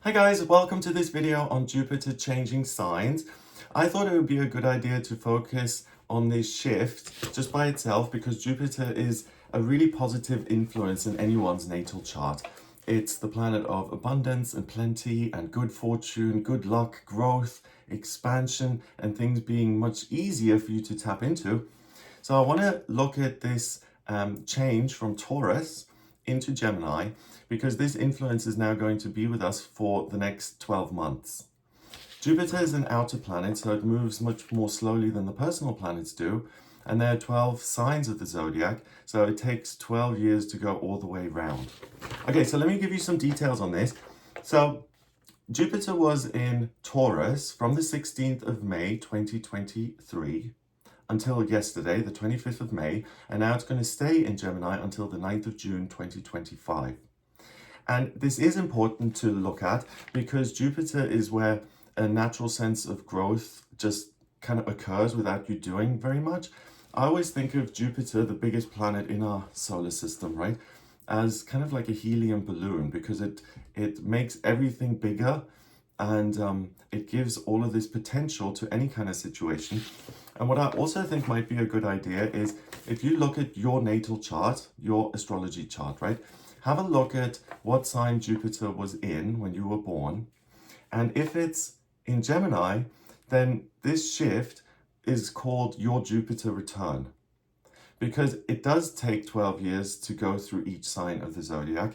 Hi guys, welcome to this video on Jupiter changing signs. I thought it would be a good idea to focus on this shift just by itself because Jupiter is a really positive influence in anyone's natal chart. It's the planet of abundance and plenty and good fortune, good luck, growth, expansion, and things being much easier for you to tap into. So I want to look at this change from Taurus into Gemini because this influence is now going to be with us for the next 12 months. Jupiter is an outer planet, so it moves much more slowly than the personal planets do, and there are 12 signs of the zodiac, so it takes 12 years to go all the way round. Okay, so let me give you some details on this. So Jupiter was in Taurus from the 16th of May 2023 until yesterday, the 25th of May, and now it's going to stay in Gemini until the 9th of June 2025. And this is important to look at because Jupiter is where a natural sense of growth just kind of occurs without you doing very much. I always think of Jupiter, the biggest planet in our solar system, right, as kind of like a helium balloon because it makes everything bigger and it gives all of this potential to any kind of situation. And what I also think might be a good idea is if you look at your natal chart, your astrology chart, right? Have a look at what sign Jupiter was in when you were born. And if it's in Gemini, then this shift is called your Jupiter return because it does take 12 years to go through each sign of the zodiac.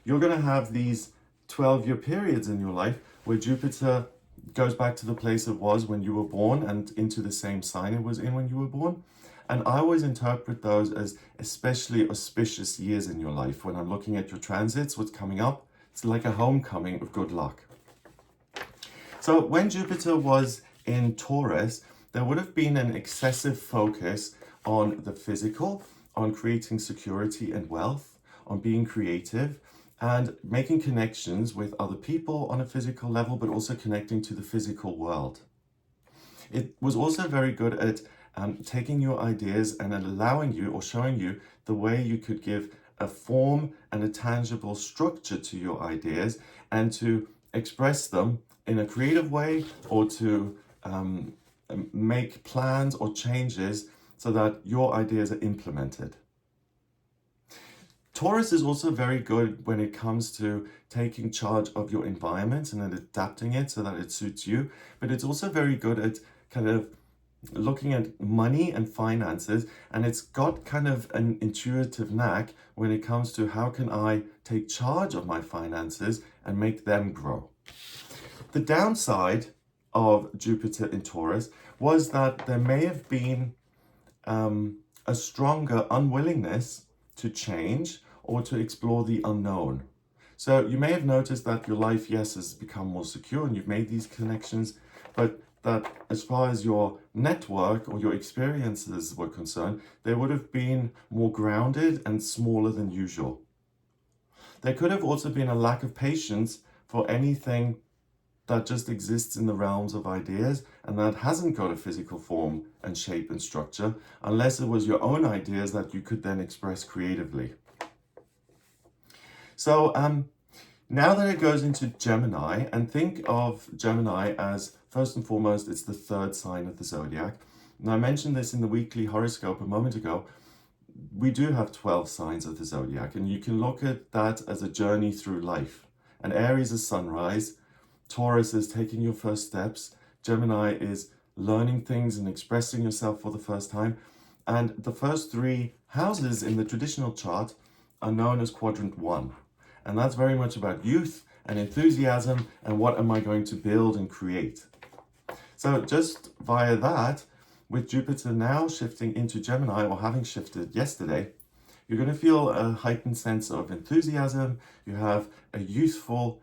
You're going to have these 12-year periods in your life where Jupiter goes back to the place it was when you were born and into the same sign it was in when you were born. And I always interpret those as especially auspicious years in your life. When I'm looking at your transits, what's coming up, it's like a homecoming of good luck. So when Jupiter was in Taurus, there would have been an excessive focus on the physical, on creating security and wealth, on being creative, and making connections with other people on a physical level, but also connecting to the physical world. It was also very good at taking your ideas and allowing you or showing you the way you could give a form and a tangible structure to your ideas and to express them in a creative way or to make plans or changes so that your ideas are implemented. Taurus is also very good when it comes to taking charge of your environment and then adapting it so that it suits you. But it's also very good at kind of looking at money and finances, and it's got kind of an intuitive knack when it comes to how can I take charge of my finances and make them grow. The downside of Jupiter in Taurus was that there may have been a stronger unwillingness to change or to explore the unknown. So you may have noticed that your life, yes, has become more secure and you've made these connections, but that as far as your network or your experiences were concerned, they would have been more grounded and smaller than usual. There could have also been a lack of patience for anything that just exists in the realms of ideas and that hasn't got a physical form and shape and structure, unless it was your own ideas that you could then express creatively. So now that it goes into Gemini, and think of Gemini as, first and foremost, it's the third sign of the zodiac. And I mentioned this in the weekly horoscope a moment ago. We do have 12 signs of the zodiac, and you can look at that as a journey through life. And Aries is sunrise, Taurus is taking your first steps, Gemini is learning things and expressing yourself for the first time. And the first three houses in the traditional chart are known as quadrant 1. And that's very much about youth and enthusiasm and what am I going to build and create. So just via that, with Jupiter now shifting into Gemini, or having shifted yesterday, you're going to feel a heightened sense of enthusiasm. You have a youthful,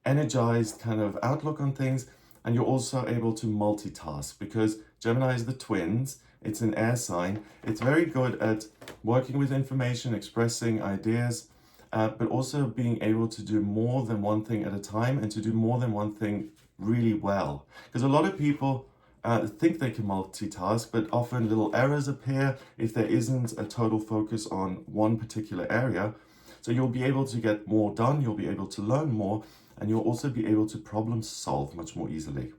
energized kind of outlook on things, and you're also able to multitask because Gemini is the twins. It's an air sign. It's very good at working with information, expressing ideas, but also being able to do more than one thing at a time and to do more than one thing really well. Because a lot of people think they can multitask, but often little errors appear if there isn't a total focus on one particular area. So you'll be able to get more done, you'll be able to learn more, and you'll also be able to problem solve much more easily.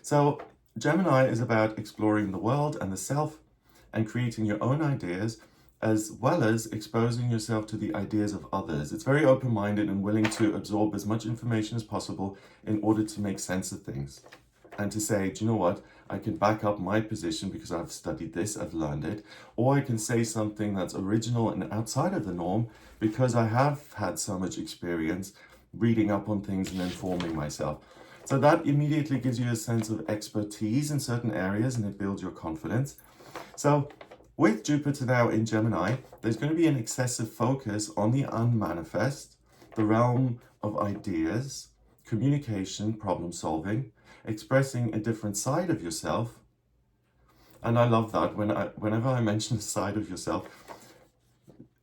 So Gemini is about exploring the world and the self and creating your own ideas, as well as exposing yourself to the ideas of others. It's very open-minded and willing to absorb as much information as possible in order to make sense of things. And to say, do you know what? I can back up my position because I've studied this, I've learned it. Or I can say something that's original and outside of the norm because I have had so much experience reading up on things and informing myself. So that immediately gives you a sense of expertise in certain areas and it builds your confidence. So with Jupiter now in Gemini, there's going to be an excessive focus on the unmanifest, the realm of ideas, communication, problem solving, expressing a different side of yourself. And I love that whenever I mention a side of yourself.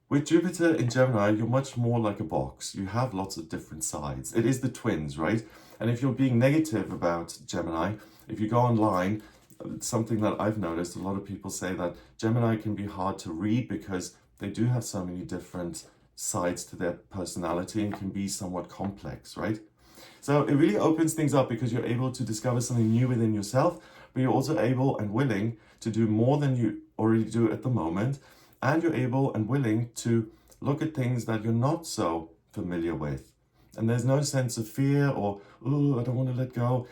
With Jupiter in Gemini, you're much more like a box. You have lots of different sides. It is the twins, right? And if you're being negative about Gemini, if you go online, something that I've noticed, a lot of people say that Gemini can be hard to read because they do have so many different sides to their personality and can be somewhat complex, right? So it really opens things up because you're able to discover something new within yourself, but you're also able and willing to do more than you already do at the moment. And you're able and willing to look at things that you're not so familiar with. And there's no sense of fear or, oh, I don't want to let go.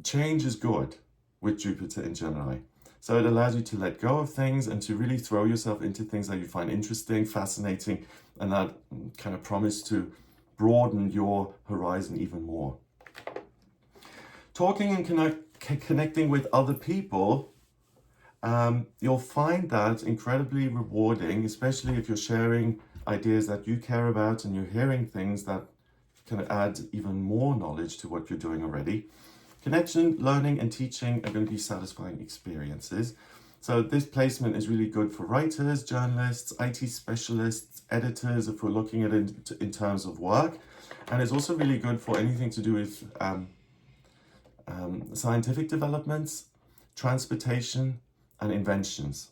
Change is good with Jupiter in Gemini. So it allows you to let go of things and to really throw yourself into things that you find interesting, fascinating, and that kind of promise to broaden your horizon even more. Talking and connecting with other people, you'll find that incredibly rewarding, especially if you're sharing ideas that you care about and you're hearing things that can add even more knowledge to what you're doing already. Connection, learning, and teaching are going to be satisfying experiences. So this placement is really good for writers, journalists, IT specialists, editors, if we're looking at it in terms of work. And it's also really good for anything to do with scientific developments, transportation, and inventions.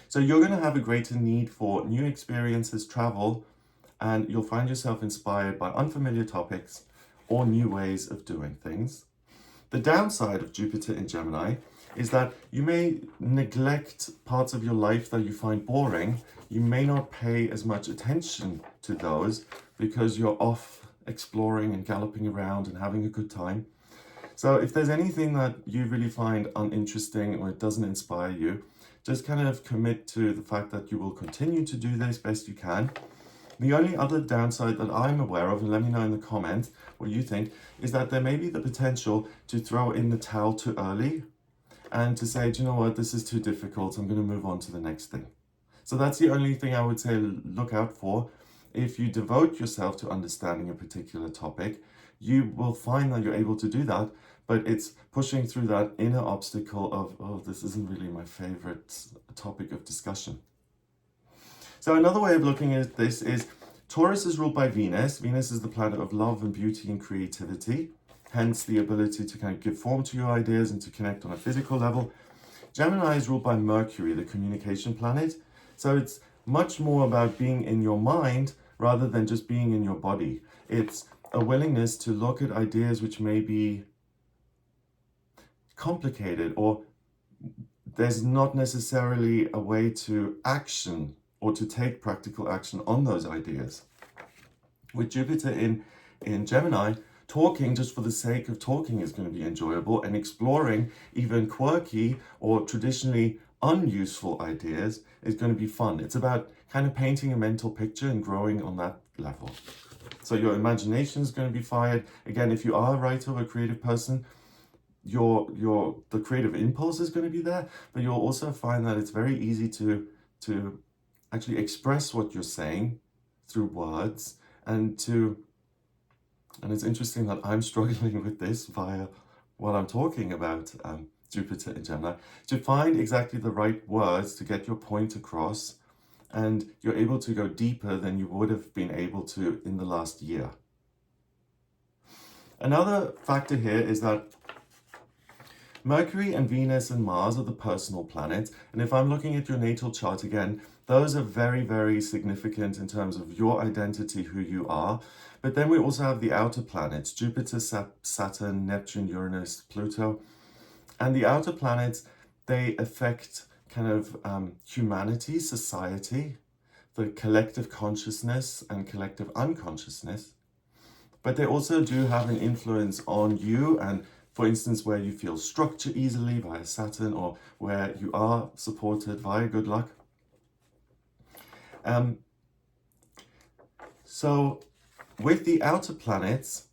So you're going to have a greater need for new experiences, travel, and you'll find yourself inspired by unfamiliar topics or new ways of doing things. The downside of Jupiter in Gemini is that you may neglect parts of your life that you find boring. You may not pay as much attention to those because you're off exploring and galloping around and having a good time. So if there's anything that you really find uninteresting or it doesn't inspire you, just kind of commit to the fact that you will continue to do this best you can. The only other downside that I'm aware of, and let me know in the comments what you think, is that there may be the potential to throw in the towel too early and to say, do you know what, this is too difficult, I'm going to move on to the next thing. So that's the only thing I would say look out for. If you devote yourself to understanding a particular topic, you will find that you're able to do that, but it's pushing through that inner obstacle of, oh, this isn't really my favorite topic of discussion. So another way of looking at this is Taurus is ruled by Venus. Venus is the planet of love and beauty and creativity, hence the ability to kind of give form to your ideas and to connect on a physical level. Gemini is ruled by Mercury, the communication planet. So it's much more about being in your mind rather than just being in your body. It's a willingness to look at ideas which may be complicated or there's not necessarily a way to action or to take practical action on those ideas. With Jupiter in Gemini, talking just for the sake of talking is going to be enjoyable, and exploring even quirky or traditionally unuseful ideas is going to be fun. It's about kind of painting a mental picture and growing on that level. So your imagination is going to be fired. Again, if you are a writer or a creative person, the creative impulse is going to be there, but you'll also find that it's very easy to actually express what you're saying through words, and it's interesting that I'm struggling with this while I'm talking about Jupiter in Gemini, to find exactly the right words to get your point across, and you're able to go deeper than you would have been able to in the last year. Another factor here is that Mercury and Venus and Mars are the personal planets, and if I'm looking at your natal chart again, those are very, very significant in terms of your identity, who you are. But then we also have the outer planets, Jupiter, Saturn, Neptune, Uranus, Pluto. And the outer planets, they affect kind of humanity, society, the collective consciousness and collective unconsciousness. But they also do have an influence on you, and for instance, where you feel structure easily via Saturn, or where you are supported via good luck. So with the outer planets,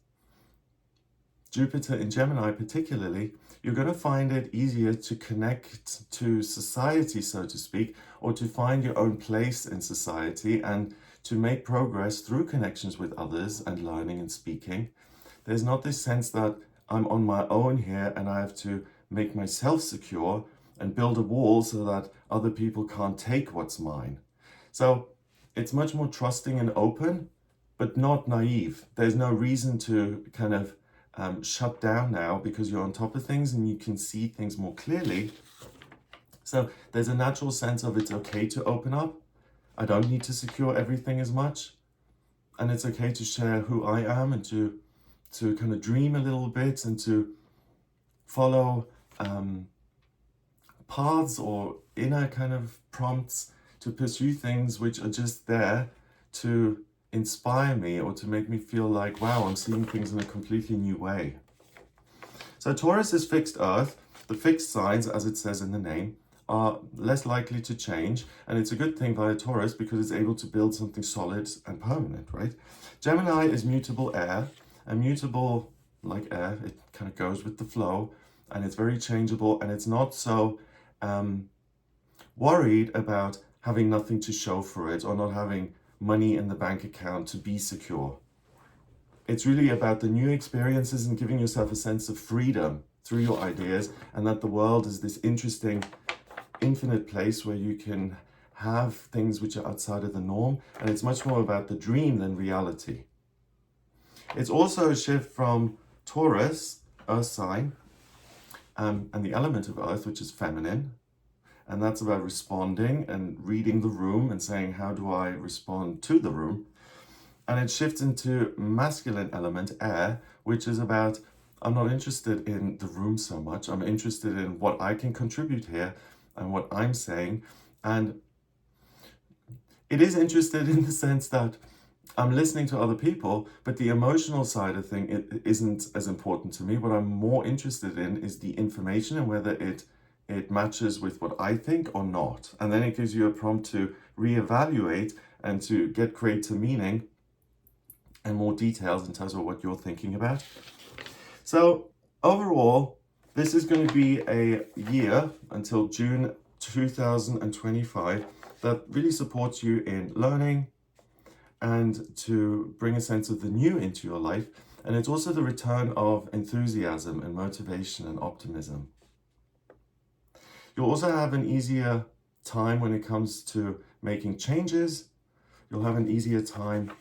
Jupiter in Gemini particularly, you're going to find it easier to connect to society, so to speak, or to find your own place in society and to make progress through connections with others and learning and speaking. There's not this sense that I'm on my own here and I have to make myself secure and build a wall so that other people can't take what's mine. So it's much more trusting and open, but not naive. There's no reason to kind of shut down now because you're on top of things and you can see things more clearly. So there's a natural sense of it's okay to open up. I don't need to secure everything as much. And it's okay to share who I am and to kind of dream a little bit and to follow paths or inner kind of prompts to pursue things which are just there to inspire me or to make me feel like, wow, I'm seeing things in a completely new way. So Taurus is fixed earth. The fixed signs, as it says in the name, are less likely to change, and it's a good thing via Taurus because it's able to build something solid and permanent, right? Gemini is mutable air, and mutable, like air, it kind of goes with the flow, and it's very changeable, and it's not so worried about having nothing to show for it or not having money in the bank account to be secure. It's really about the new experiences and giving yourself a sense of freedom through your ideas, and that the world is this interesting infinite place where you can have things which are outside of the norm, and it's much more about the dream than reality. It's also a shift from Taurus, earth sign, and the element of earth, which is feminine, and that's about responding and reading the room and saying, how do I respond to the room? And it shifts into masculine element, air, which is about, I'm not interested in the room so much, I'm interested in what I can contribute here and what I'm saying. And it is interested in the sense that I'm listening to other people, but the emotional side of thing it isn't as important to me. What I'm more interested in is the information and whether it matches with what I think or not. And then it gives you a prompt to reevaluate and to get greater meaning and more details in terms of what you're thinking about. So overall, this is going to be a year until June 2025 that really supports you in learning and to bring a sense of the new into your life. And it's also the return of enthusiasm and motivation and optimism. You'll also have an easier time when it comes to making changes. You'll have an easier time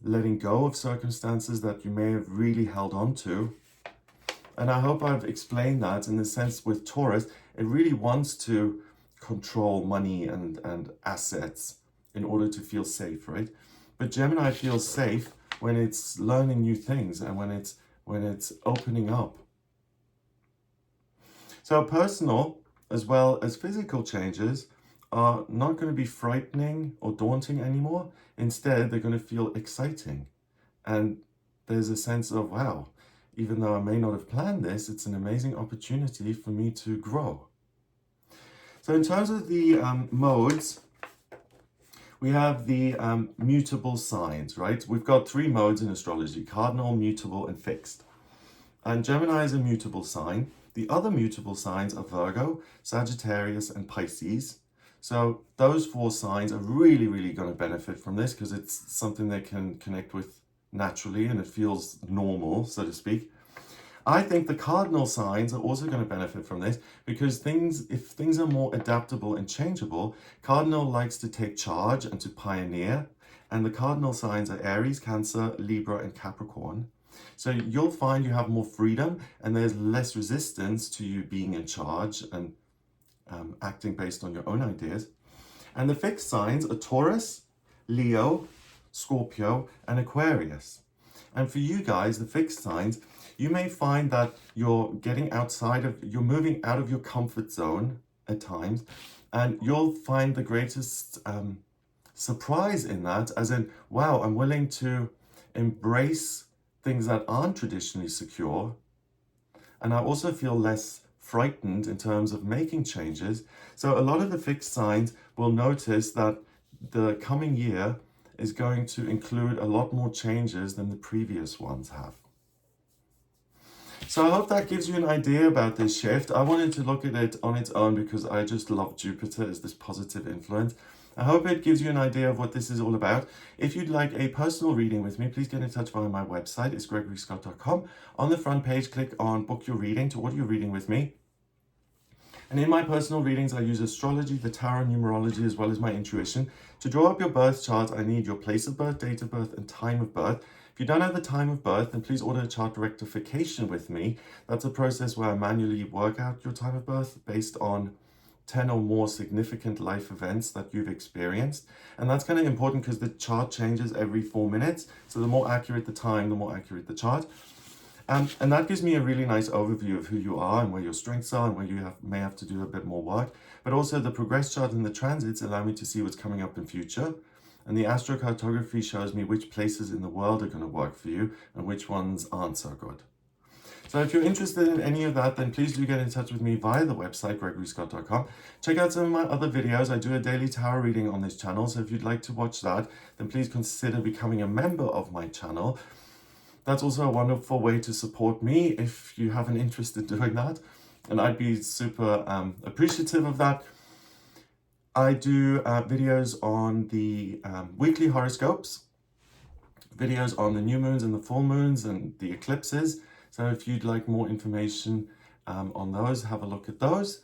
letting go of circumstances that you may have really held on to. And I hope I've explained that in the sense with Taurus, it really wants to control money and assets in order to feel safe, right? But Gemini feels safe when it's learning new things and when it's opening up. So personal as well as physical changes are not going to be frightening or daunting anymore. Instead, they're going to feel exciting. And there's a sense of, wow, even though I may not have planned this, it's an amazing opportunity for me to grow. So in terms of the modes, we have the mutable signs, right? We've got 3 modes in astrology: cardinal, mutable, and fixed. And Gemini is a mutable sign. The other mutable signs are Virgo, Sagittarius, and Pisces. So those 4 signs are really, really going to benefit from this because it's something they can connect with naturally and it feels normal, so to speak. I think the cardinal signs are also going to benefit from this because if things are more adaptable and changeable, cardinal likes to take charge and to pioneer. And the cardinal signs are Aries, Cancer, Libra, and Capricorn. So you'll find you have more freedom and there's less resistance to you being in charge and acting based on your own ideas. And the fixed signs are Taurus, Leo, Scorpio, and Aquarius. And for you guys, the fixed signs, you may find that you're moving out of your comfort zone at times, and you'll find the greatest surprise in that, as in, wow, I'm willing to embrace things that aren't traditionally secure. And I also feel less frightened in terms of making changes. So a lot of the fixed signs will notice that the coming year is going to include a lot more changes than the previous ones have. So I hope that gives you an idea about this shift. I wanted to look at it on its own because I just love Jupiter as this positive influence. I hope it gives you an idea of what this is all about. If you'd like a personal reading with me, please get in touch via my website. It's gregoryscott.com. On the front page, click on Book Your Reading to order your reading with me. And in my personal readings, I use astrology, the tarot, numerology, as well as my intuition. To draw up your birth chart, I need your place of birth, date of birth, and time of birth. If you don't have the time of birth, then please order a chart rectification with me. That's a process where I manually work out your time of birth based on 10 or more significant life events that you've experienced. And that's kind of important because the chart changes every 4 minutes. So the more accurate the time, the more accurate the chart. And that gives me a really nice overview of who you are and where your strengths are and where you may have to do a bit more work. But also the progress chart and the transits allow me to see what's coming up in future. And the astrocartography shows me which places in the world are going to work for you and which ones aren't so good. So if you're interested in any of that, then please do get in touch with me via the website, gregoryscott.com. Check out some of my other videos. I do a daily tarot reading on this channel. So if you'd like to watch that, then please consider becoming a member of my channel. That's also a wonderful way to support me if you have an interest in doing that. And I'd be super appreciative of that. I do videos on the weekly horoscopes, videos on the new moons and the full moons and the eclipses. So if you'd like more information on those, have a look at those.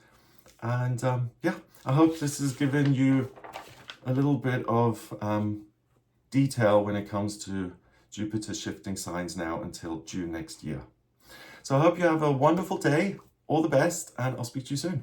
And yeah, I hope this has given you a little bit of detail when it comes to Jupiter shifting signs now until June next year. So I hope you have a wonderful day, all the best, and I'll speak to you soon.